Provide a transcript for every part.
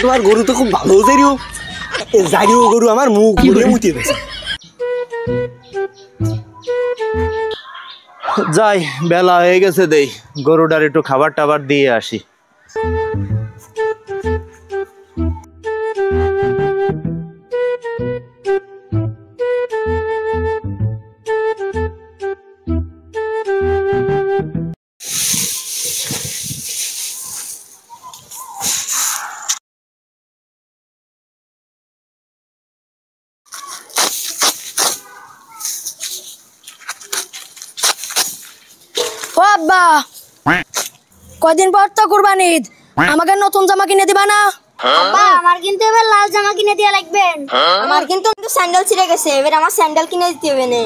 তোমার গরু তো খুব ভালো জারিও গরু আমার মুখ মুতিয়ে দিয়েছে। যাই, বেলা হয়ে গেছে, দেই গরুটার একটু খাবার টাবার দিয়ে আসি। আব্বা, কয়দিন পর তো কুরবানি ঈদ, আমাকে নতুন জামা কিনে দিবা না? আব্বা, আমার কিন্তু এবার লাল জামা কিনে দেয়া লাগবে। আমার কিন্তু স্যান্ডেল ছিঁড়ে গেছে, এবার আমার স্যান্ডেল কিনে দিতে হবে না।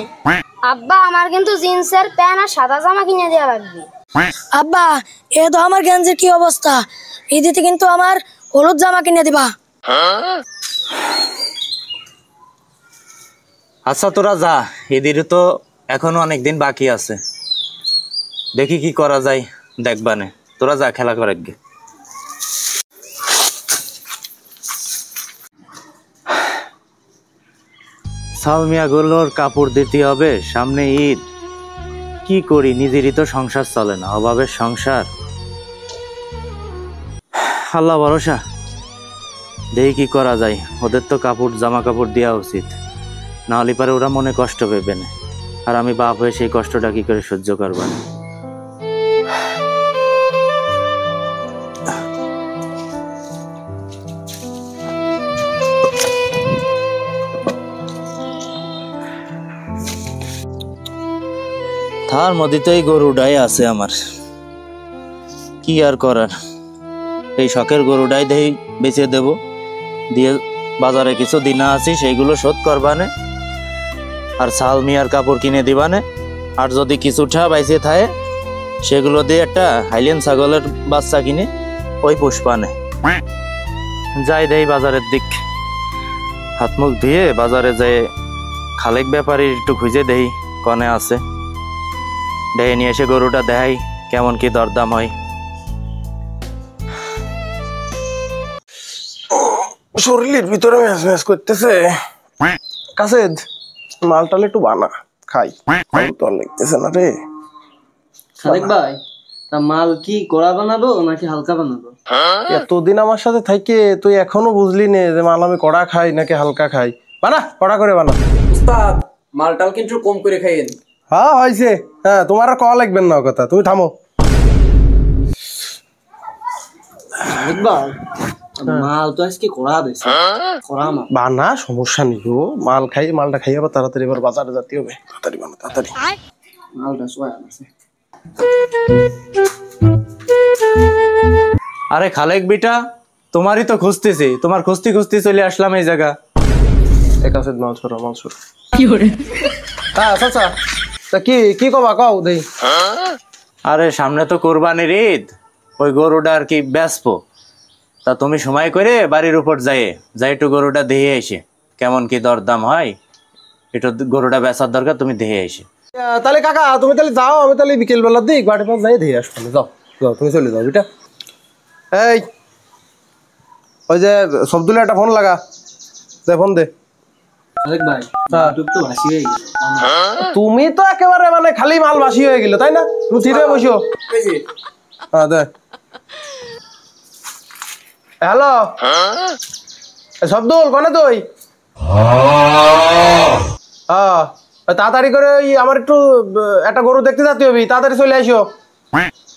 আব্বা, আমার কিন্তু জিন্সের প্যান্ট আর সাদা জামা কিনে দেয়া লাগবে। আব্বা, এ তো আমার গেঞ্জির কি অবস্থা, ঈদেতে কিন্তু আমার হলুদ জামা কিনে দিবা। আচ্ছা তোরা যা, ঈদের তো এখনো অনেকদিন বাকি আছে, দেখি কি করা যায় দেখবানে। তোরা যা, খেলা করে গে। সালমিয়া গুলোর কাপড় দিতে হবে, সামনে ঈদ, কি করি, নিজেরই তো সংসার চলে না, অভাবের সংসার। আল্লাহ ভরসা, দেখি কি করা যায়। ওদের তো কাপড় জামা কাপড় দেওয়া উচিত, না হলে পারে ওরা মনে কষ্ট পেবে না, আর আমি বাপ হয়ে সেই কষ্টটা কি করে সহ্য করবো না। তার মধ্যে তো এই গরুটাই আছে আমার, কি আর করার। এই শখের গরুটাই দেই বেচে দেব, দিয়ে বাজারে কিছু দিনা আছি সেইগুলো শোধ করবানে, আর সালমিয়ার কাপড় কিনে দিবানে, আর যদি কিছুটা বাইসে থাকে সেগুলো দিয়ে একটা হাইলেন ছাগলের বাচ্চা কিনে ওই পুষ্পানে যাই। দেই বাজারের দিক, হাত মুখ ধুয়ে বাজারে যাই, খালেক ব্যাপারী একটু খুঁজে দেই কনে আছে, ডেকে নিয়ে এসে গরুটা দেখাই কেমন কি দরদাম হয়। শরীরের ভিতরে ম্যাচ ম্যাচ করতেছে, কাছে মালটাল একটু বানা খাই, তো লাগতেছে না রে। সাদেক ভাই, তা মাল কি কড়া বানাবো নাকি হালকা বানাবো? এতদিন আমার সাথে থাইকে তুই এখনো বুঝলি নে যে মাল আমি কড়া খাই নাকি হালকা খাই? বানা, কড়া করে বানা। উস্তাদ, মালটাল কিন্তু কম করে খাইয়েন। হ্যাঁ হয়েছে, হ্যাঁ তোমার আর কওয়া লাগবেন না কথা, তুমি থামো। সাদেক ভাই, মাল তো আজকে কড়া দিছে, কড়া মাল বানা, সমস্যা নেই গো, মাল খাই, মালটা খাই আবার তাড়াতাড়ি এবার বাজারে যেতে হবে, তাড়াতাড়ি বানা তাড়াতাড়ি। মালটা সোয়া আছে। আরে খালেক বিটা, তোমারই তো খুঁজতেছি, তোমার খুঁজতে খুঁজতে চলে আসলাম এই জায়গা। একাছে মাল ছড়া, মাল ছড়া কি করে? হ্যাঁ আচ্ছা, তা কি কি কবা কও দেই। আরে সামনে তো কোরবানির ঈদ, ওই গরুটা আর কি বেচবো, তা তুমি সময় করে বাড়ির উপর যাই একটু গরুটা দেখে এসে কেমন কি দরদাম হয়, একটু গরুটা বেচার দরকার, তুমি দেখে এসে। তাহলে কাকা তুমি তাহলে যাও, আমি তাহলে বিকেল বেলার দিক বাড়ির পাশ যাই দিয়ে আসবো। যাও যাও, তুমি চলে যাও বিটা। এই ওই যে সবদুলে একটা ফোন লাগা, দে ফোন দে। সাদেক ভাই, তো হাসি হয়ে গেছে। তুমি তো একেবারে মানে খালি মাল বাসি হয়ে গেল, তাই না? তুমি ঠিক হয়ে বসো। হ্যাঁ দে। হ্যালো সবদুল, কোনে তুই? হ্যাঁ তাড়াতাড়ি করে ওই আমার একটু একটা গরু দেখতে যেতে হবে, তাড়াতাড়ি চলে আসো।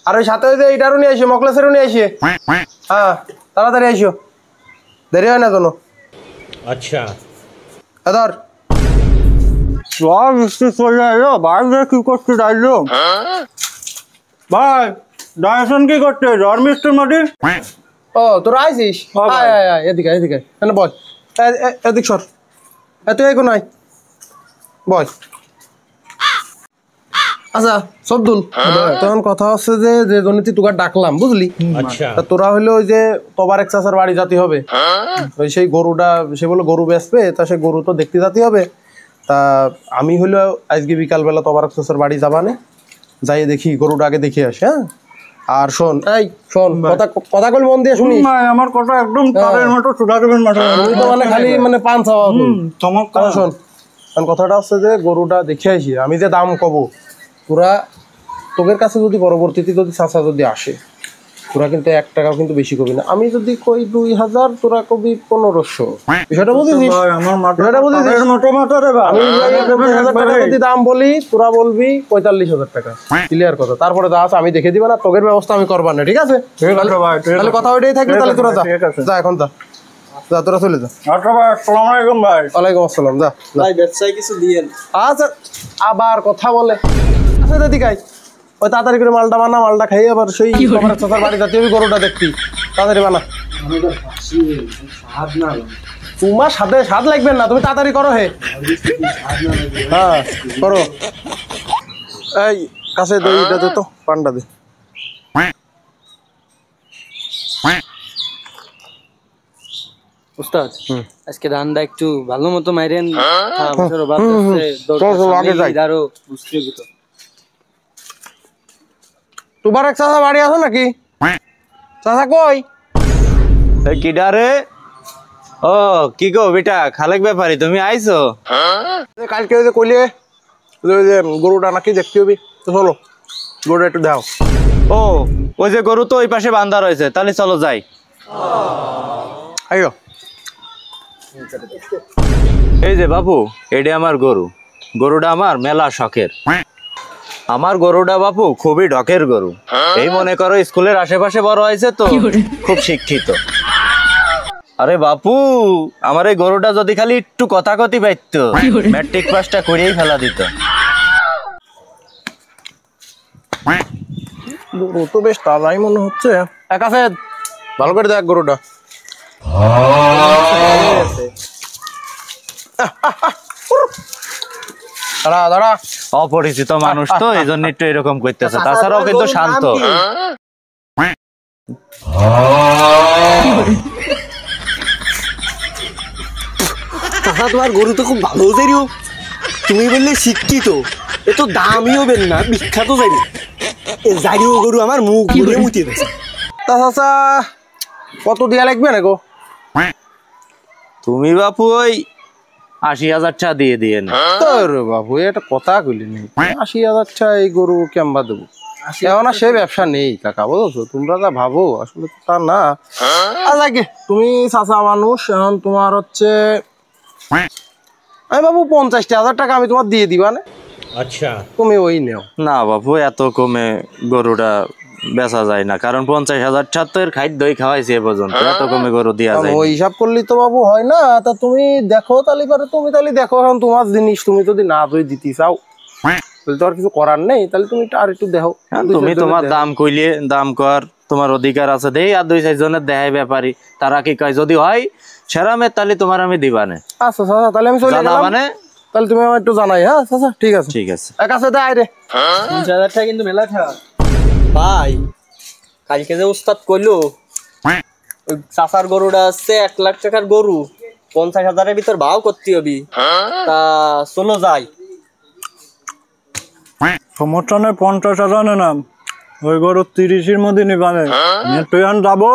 আর ওই সাথে ওই যে এইটারও নিয়ে আসো, মকলেসেরও নিয়ে আসে। হ্যাঁ তাড়াতাড়ি আসো, দেরি হয় না কোনো। আচ্ছা ধর সব মিষ্টি চলে এলো, বাইরে কি করতে যাইলো ভাই? ডাইসন কি করতে জ্বর মিষ্টির মাটি? ও তোরা আইছিস? এদিকে এদিকে বল, এদিক সর, তুই এখন আয় বল। আচ্ছা সবদুল, তখন কথা হচ্ছে যে যে জনিতে তোকে ডাকলাম, বুঝলি? তা তোরা হইলো ওই যে তোবার এক চাচার বাড়ি যাতে হবে, ওই সেই গরুটা, সে বলে গরু বেচবে, তা সে গরু তো দেখতে যাতে হবে। তা আমি হইলো আজকে বিকালবেলা তোবার এক চাচার বাড়ি যাবানে, যাই দেখি গরুটা আগে দেখে আসি। হ্যাঁ আর শোন, এই শোন, কথা কল মন দিয়ে শুনি। আমার কথা একদম তারের মতো সুধা দেবেন মাঠে। তুই তো মানে খালি মানে পান চাওয়া। চমৎকার। শোন, কারণ কথাটা হচ্ছে যে গরুটা দেখে আসি, আমি যে দাম কব তোরা, তোদের কাছে যদি পরবর্তীতে যদি চাচা যদি আসে, তোরা কিন্তু 1 টাকাও কিন্তু বেশি কবি না। আমি যদি কই 2000, তোরা কবি 1500। বিষয়টা বুঝেছিস? আমি 20,000 টাকা যদি দাম বলি, তোরা বলবি 45,000 টাকা। ক্লিয়ার কথা। তারপরে যা আছে আমি দেখে দিবা না, তোদের ব্যবস্থা আমি করবা না, ঠিক আছে? তাহলে কথা ওইটাই থাকবে। তাহলে তোরা যা, যা এখন যা, যা তোরা চলে যা। আসসালামু আলাইকুম ভাই। ওয়ালাইকুম আসসালাম। যা ভাই ব্যবসায় কিছু দিয়েন। আচ্ছা, আবার কথা বলে। আচ্ছা দাদি কাই, ওই তাড়াতাড়ি করে মালটা বানা, মালটা খাই আবার সেই তোমার চাচার বাড়ি যাতে ওই গরুটা দেখতি। তাড়াতাড়ি বানা। তোমার সাথে স্বাদ লাগবে না, তুমি তাড়াতাড়ি করো। হে হ্যাঁ করো। এই কাছে দইটা দে তো, পান্ডা দে। উস্তাদ আজকে ধানটা একটু ভালো মতো মাইরেন। তোমার এক চাচা বাড়ি আছে নাকি? চাচা কই? কিডারে? ও কি গো বেটা, খালেক ব্যাপারী তুমি আইছো? কালকে ওই যে কইলে যে গরুটা নাকি দেখতে হবি, তো চলো গরুটা একটু দাও। ও ওই যে গরু তো ওই পাশে বান্ধা রয়েছে, তাহলে চলো যাই। আইও। এই যে বাপু, এটা আমার গরু। গরুটা আমার মেলা শখের। আমার গরুটা বাপু খুবই ঢকের গরু। এই মনে করো স্কুলের আশেপাশে বড় হয়েছে তো, খুব শিক্ষিত। আরে বাপু, আমার এই গরুটা যদি খালি একটু কথা কথি পাইত, ম্যাট্রিক পাসটা করিয়েই ফেলা দিত। গরু তো বেশ তাজাই মনে হচ্ছে। এক আছে, ভালো করে দেখ গরুটা। দাঁড়া দাঁড়া, অপরিচিত মানুষ তো এই জন্য একটু এরকম করতেছে, তাছাড়াও কিন্তু শান্ত। তোমার গরু তো খুব ভালো যাইও। তুমি বললে শিক্ষিত, এ তো দামই হবেন না, বিখ্যাত যাইও। এ যাইও গরু আমার মুখ ঘুরে মুতিয়ে দিয়েছে। তা চাচা কত দিয়া লাগবে না গো? তুমি বাপু ওই 80,000 টাকা দিয়ে দিয়ে না। তোর বাবু এটা কথা কইলি নেই, 80,000 টাকা এই গরু কেমবা দেবো? এখন আর সে ব্যবসা নেই কাকা, বুঝছো? তোমরা যা ভাবো আসলে তো তা না। আচ্ছা তুমি চাচা মানুষ, এখন তোমার হচ্ছে আমি বাবু 50,000 টাকা আমি তোমার দিয়ে দিবা না? আচ্ছা তুমি ওই নেও না বাপু, এত কমে গরুটা বেচা যায় না, কারণ 50,000 টাকা তো এর খাদ্যই খাওয়াইছে এ পর্যন্ত, এত কমে গরু দেওয়া যায় ওই হিসাব করলি তো বাবু হয় না। তা তুমি দেখো তাহলে পরে, তুমি তাহলে দেখো, এখন তোমার জিনিস তুমি যদি না দই দিতে চাও তাহলে তো আর কিছু করার নেই। তাহলে তুমি আর একটু দেখো। তুমি তোমার দাম কইলে দাম কর, তোমার অধিকার আছে। দেই আর 2-4 জনের দেখাই ব্যাপারী, তারা কি কয় যদি হয় সেরামে তাহলে তোমার আমি দিবানে। আচ্ছা চাচা তাহলে আমি চলে গেলাম। মানে তাহলে তুমি আমার একটু জানাই। হ্যাঁ চাচা ঠিক আছে, ঠিক আছে। এক আছে দে আইরে। 50,000 টাকা কিন্তু মেলা টাকা ভাই। কালকে যে উস্তাদ কইলো ওই চাচার গরুটা আছে 1 লাখ টাকার গরু, 50,000-এর ভিতর ভাও করতে হবে। তা চলো যাই। সমস্যা নেই, 50,000 নাম ওই গরু 30-এর মধ্যে নিবানে ট্রেন যাবো।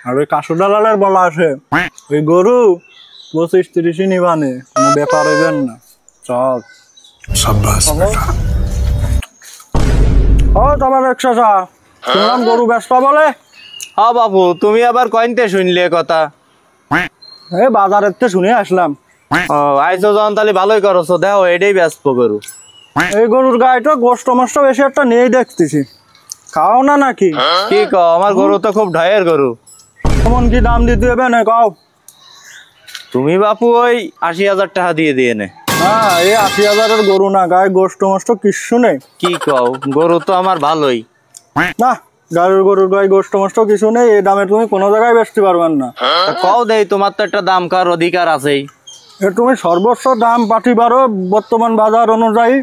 আর ওই কাশু দালালের বলা আছে ওই গরু 25-30 নিবানে, কোনো ব্যাপার হইবেন না। চল ও তোমার একশা শুনলাম গরু ব্যস্ত বলে। হ্যাঁ বাবু, তুমি আবার কইনতে শুনলে কথা? এই বাজারের থেকে শুনে আসলাম। ও আইসো যখন তাহলে ভালোই করছো, দেখো এটাই ব্যস্ত গরু। এই গরুর গায়েটা গোস্ত মাছটা বেশি একটা নেই দেখতেছি, খাও না নাকি? কি কও, আমার গরু তো খুব ঢয়ের গরু। কেমন কি দাম দিতে হবে না কাও? তুমি বাপু ওই 80,000 টাকা দিয়ে দিয়ে নে। হ্যাঁ এই 80,000-এর গরু না, গায়ে গোস্ত মাছটা কিচ্ছু নেই। কি কও, গরু তো আমার ভালোই। না গরুর গায়ে গোস্ত মাছটা কিছু নেই, এই দামে তুমি কোনো জায়গায় বেচতে পারবেন না। কও দেই, তোমার তো একটা দাম কার অধিকার আছেই। তুমি সর্বোচ্চ দাম পাঠি পারো বর্তমান বাজার অনুযায়ী।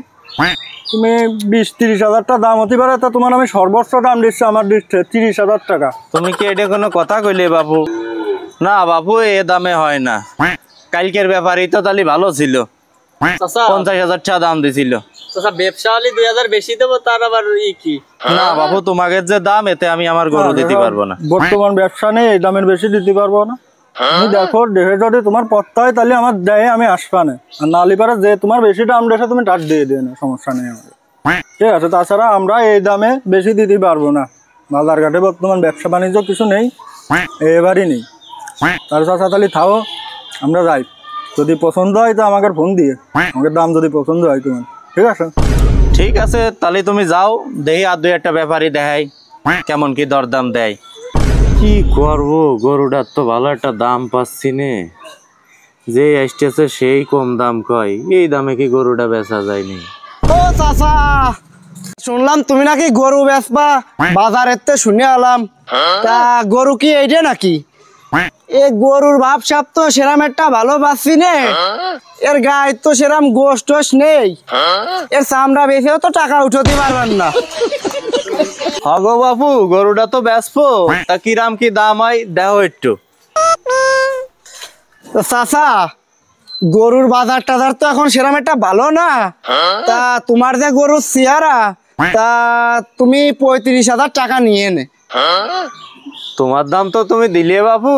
তুমি 20-30,000 টাকা দাম হতে পারে, তা তোমার আমি সর্বোচ্চ দাম দিচ্ছি আমার দৃষ্টিতে 30,000 টাকা। তুমি কি এটা কোনো কথা কইলে বাপু? না বাপু, এ দামে হয় না। কালকের ব্যাপারই তো তাহলে ভালো ছিল। চাচা 50,000 টাকা দাম দিছিল। চাচা ব্যবসা হলে 2000 বেশি দেবো, তার আবার কি? না বাবু, তোমাকে যে দাম এতে আমি আমার গরু দিতে পারবো না। বর্তমান ব্যবসা নেই, এই দামের বেশি দিতে পারবো না। তুমি দেখো দেখে যদি তোমার পত্তা হয় তাহলে আমার দেয় আমি আসবা না, আর নালি পারে যে তোমার বেশি দাম দেশে তুমি টাট দিয়ে দিও না, সমস্যা নেই আমাদের, ঠিক আছে? তাছাড়া আমরা এই দামে বেশি দিতে পারবো না, বাজার ঘাটে বর্তমান ব্যবসা বাণিজ্য কিছু নেই, এবারই নেই। তার চাচা তাহলে থাও, আমরা যাই। যদি পছন্দ হয় তো আমাকে ফোন দিয়ে, আমাকে দাম যদি পছন্দ হয় তোমার, ঠিক আছে? ঠিক আছে, তাহলে তুমি যাও, দেখি আর 2-1টা ব্যাপারী দেখাই কেমন কি দরদাম দেয়। কি করবো, গরুটার তো ভালো একটা দাম পাচ্ছি নে, যে আসতেছে সেই কম দাম কয়, এই দামে কি গরুটা বেচা যায়নি? ও চাচা, শুনলাম তুমি নাকি গরু বেচবা, বাজারের তে শুনে আলাম। তা গরু কি এইটা নাকি? এ গরুর ভাব সাপ তো সেরাম একটা ভালো পাচ্ছি নে, এর গায়ে তো সেরাম গোশ টোশ নেই, এর চামড়া বেচেও তো টাকা উঠাতে পারবেন না। হগো বাপু, গরুটা তো বেচবো, তা কিরাম কি দাম হয় দেখো একটু। তো চাচা, গরুর বাজার টাজার তো এখন সেরাম একটা ভালো না, তা তোমার যে গরুর চেহারা, তা তুমি 35,000 টাকা নিয়ে নে। তোমার দাম তো তুমি দিলে বাপু,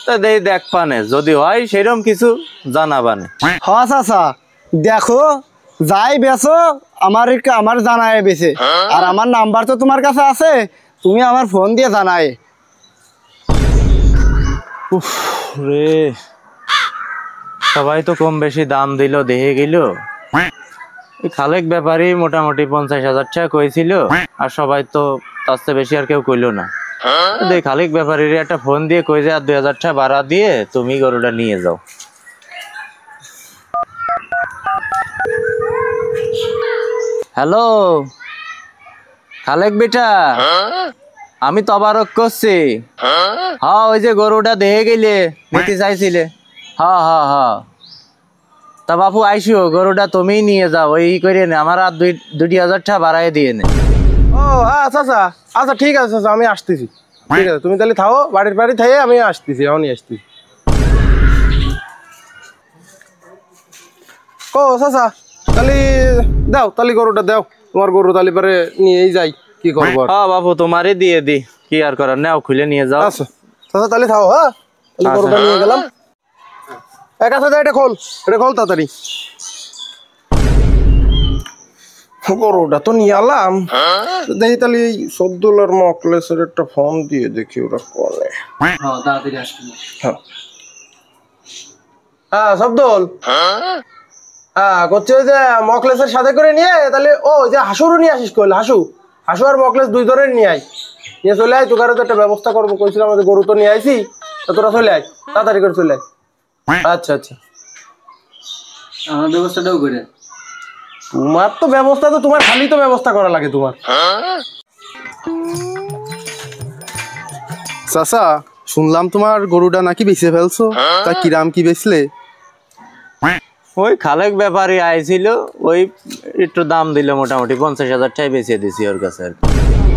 তা দেই দেখ পানে, যদি হয় সেরকম কিছু জানাবানে। হ চাচা, দেখো যাই বেচো আমার জানায় বেছে, আর আমার নাম্বার তো তোমার কাছে আছে, তুমি আমার ফোন দিয়ে জানায়। রে, সবাই তো কম বেশি দাম দিল, দেখে গেল। খালেক ব্যাপারী মোটামুটি 50,000 টাকা কইছিল, আর সবাই তো তার চেয়ে বেশি আর কেউ কইলো না। দেখ খালেক ব্যাপারীর একটা ফোন দিয়ে কই যে আর 2,000 টাকা ভাড়া দিয়ে তুমি গরুটা নিয়ে যাও। হ্যালো খালেক বেটা, আমি তবারক করছি। হ্যাঁ, ওই যে গরুটা দেখে গেলে নিতে চাইছিলে। হ্যাঁ হ্যাঁ হ্যাঁ, তা বাপু আইসো, গরুটা তুমিই নিয়ে যাও, ওই করে নে, আমার আর 2,000 টাকা বাড়াই দিয়ে নে। ও আচ্ছা আচ্ছা আচ্ছা, ঠিক আছে চাচা, আমি আসতেছি। ঠিক আছে, তুমি তাহলে থাও, বাড়ির বাড়ি থেকে আমি আসতেছি, এখনই আসতেছি। ও চাচা, তাহলে দাও, তাহলে গরুটা দাও, তোমার গরু তাহলে পরে নিয়েই যাই, কি করবো আর। হ্যাঁ বাপু, তোমারই দিয়ে দি, কি আর করার, নাও খুলে নিয়ে যাও। আচ্ছা চাচা, তাহলে থাও। হ্যাঁ, তাহলে গরুটা নিয়ে গেলাম। এক আছে, এটা খোল, এটা খোল তাড়াতাড়ি। গরুটা তো নিয়ে আলাম, দেখি তাহলে এই সদ্দুলার মকলেসের একটা ফোন দিয়ে দেখি ওরা কলে। হ্যাঁ সদ্দুল, হ্যাঁ করছে ওই যে মকলেসের সাথে করে নিয়ে, তাহলে ও যে হাসুরও নিয়ে আসিস, কইলে হাসু আর মকলেস 2 ধরে নিয়ে আয়, নিয়ে চলে আয়, তোকে তো একটা ব্যবস্থা করবো কইছিলাম, আমাদের গরু তো নিয়ে আইসি, তা তোরা চলে আয়, তাড়াতাড়ি করে চলে আয়। আচ্ছা আচ্ছা, আমার ব্যবস্থাটাও করে। তোমার তো ব্যবস্থা, তো তোমার খালি তো ব্যবস্থা করা লাগে তোমার। চাচা, শুনলাম তোমার গরুটা নাকি বেঁচে ফেলছো, তা কিরাম কি বেচলে? ওই খালেক ব্যাপারী আইছিল, ওই একটু দাম দিল, মোটামুটি 50,000 টাকা বেঁচে দিছি ওর কাছে আর কি।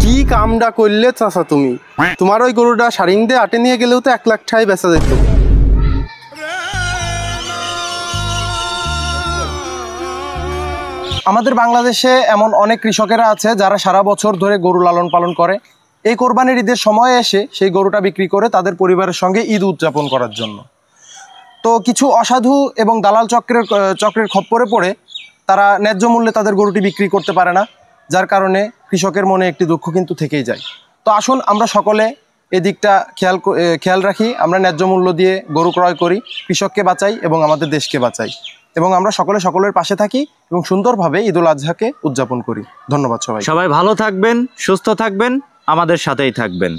কি কামটা করলে চাচা তুমি? তোমার ওই গরুটা সারিং দিয়ে আটে নিয়ে গেলেও তো 1 লাখ টাকায় বেচা যেত। আমাদের বাংলাদেশে এমন অনেক কৃষকেরা আছে যারা সারা বছর ধরে গরু লালন পালন করে, এই কোরবানির ঈদের সময় এসে সেই গরুটা বিক্রি করে তাদের পরিবারের সঙ্গে ঈদ উদযাপন করার জন্য। তো কিছু অসাধু এবং দালাল চক্রের খপ্পরে পড়ে তারা ন্যায্য মূল্যে তাদের গরুটি বিক্রি করতে পারে না, যার কারণে কৃষকের মনে একটি দুঃখ কিন্তু থেকেই যায়। তো আসুন আমরা সকলে এদিকটা খেয়াল রাখি, আমরা ন্যায্য মূল্য দিয়ে গরু ক্রয় করি, কৃষককে বাঁচাই এবং আমাদের দেশকে বাঁচাই, এবং আমরা সকলের পাশে থাকি এবং সুন্দরভাবে ঈদুল আজহাকে উদযাপন করি। ধন্যবাদ সবাই। সবাই ভালো থাকবেন, সুস্থ থাকবেন, আমাদের সাথেই থাকবেন।